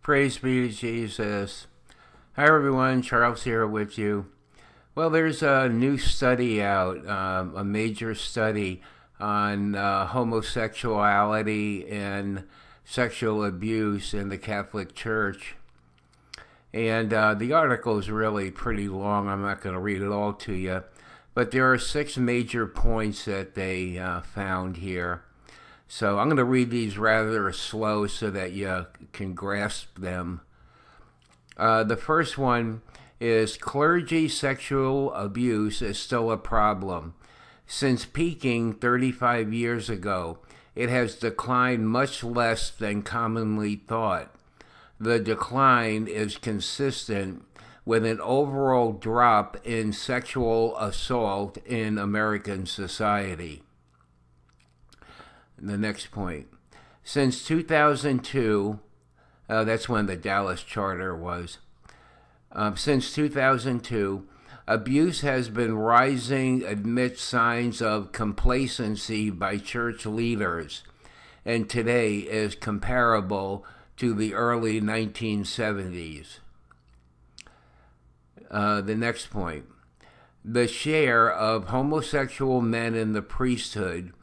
Praise be to Jesus. Hi everyone, Charles here with you. Well, there's a new study out, a major study on homosexuality and sexual abuse in the Catholic Church. And the article is really pretty long. I'm not going to read it all to you. But there are 6 major points that they found here. So I'm going to read these rather slow so that you can grasp them. The first one is clergy sexual abuse is still a problem. Since peaking 35 years ago, it has declined much less than commonly thought. The decline is consistent with an overall drop in sexual assault in American society. The next point. Since 2002, that's when the Dallas Charter was. Since 2002, abuse has been rising amidst signs of complacency by church leaders, and today is comparable to the early 1970s. The next point. The share of homosexual men in the priesthood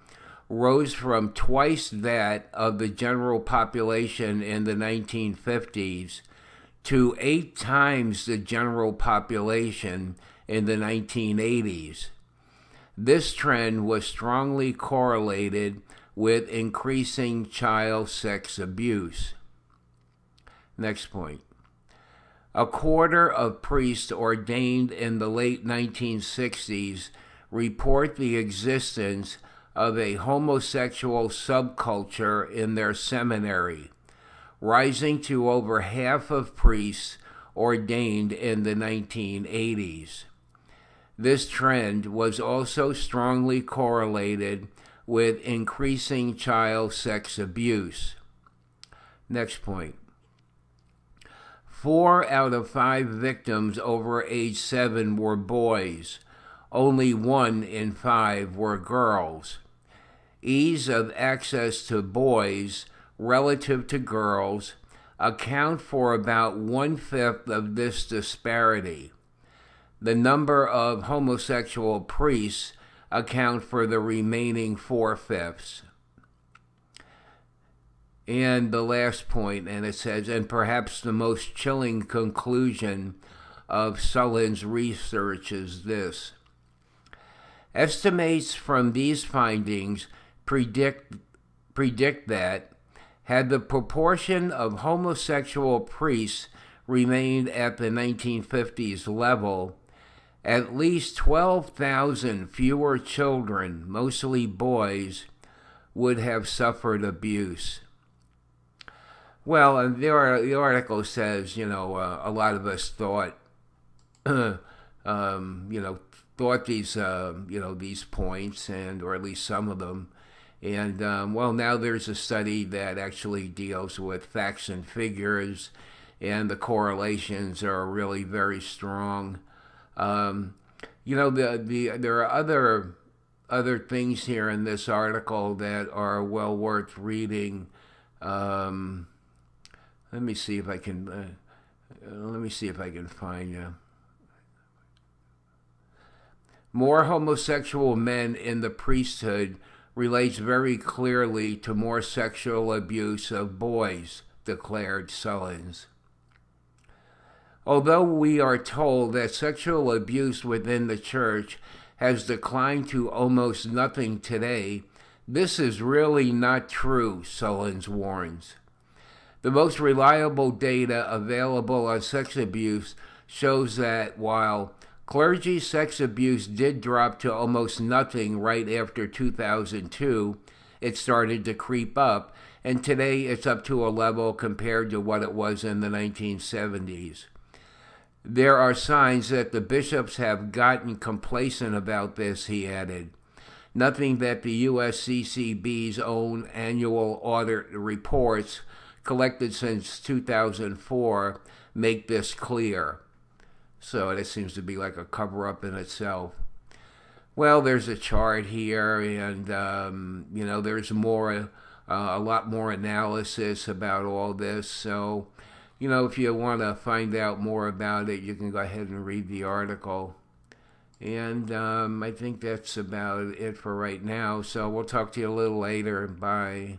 rose from twice that of the general population in the 1950s to 8 times the general population in the 1980s. This trend was strongly correlated with increasing child sex abuse. Next point. A quarter of priests ordained in the late 1960s report the existence of a homosexual subculture in their seminary, rising to over half of priests ordained in the 1980s. This trend was also strongly correlated with increasing child sex abuse. Next point. 4 out of 5 victims over age 7 were boys. Only 1 in 5 were girls. Ease of access to boys relative to girls account for about 1/5 of this disparity. The number of homosexual priests account for the remaining 4/5. And the last point, and it says, and perhaps the most chilling conclusion of Sullivan's research is this. Estimates from these findings predict that had the proportion of homosexual priests remained at the 1950s level, at least 12,000 fewer children, mostly boys, would have suffered abuse. Well, and the article says, a lot of us thought, thought these points, or at least some of them. And, now there's a study that actually deals with facts and figures, and the correlations are really very strong. There are other things here in this article that are well worth reading. Let me see if I can find you. More homosexual men in the priesthood relates very clearly to more sexual abuse of boys, declared Sullins. Although we are told that sexual abuse within the church has declined to almost nothing today, this is really not true, Sullins warns. The most reliable data available on sex abuse shows that while clergy sex abuse did drop to almost nothing right after 2002, it started to creep up, and today it's up to a level compared to what it was in the 1970s. There are signs that the bishops have gotten complacent about this, he added. Nothing that the USCCB's own annual audit reports collected since 2004 make this clear. So it seems to be like a cover-up in itself. Well, there's a chart here, and, there's a lot more analysis about all this. So, if you want to find out more about it, you can go ahead and read the article. And I think that's about it for right now. So we'll talk to you a little later. Bye.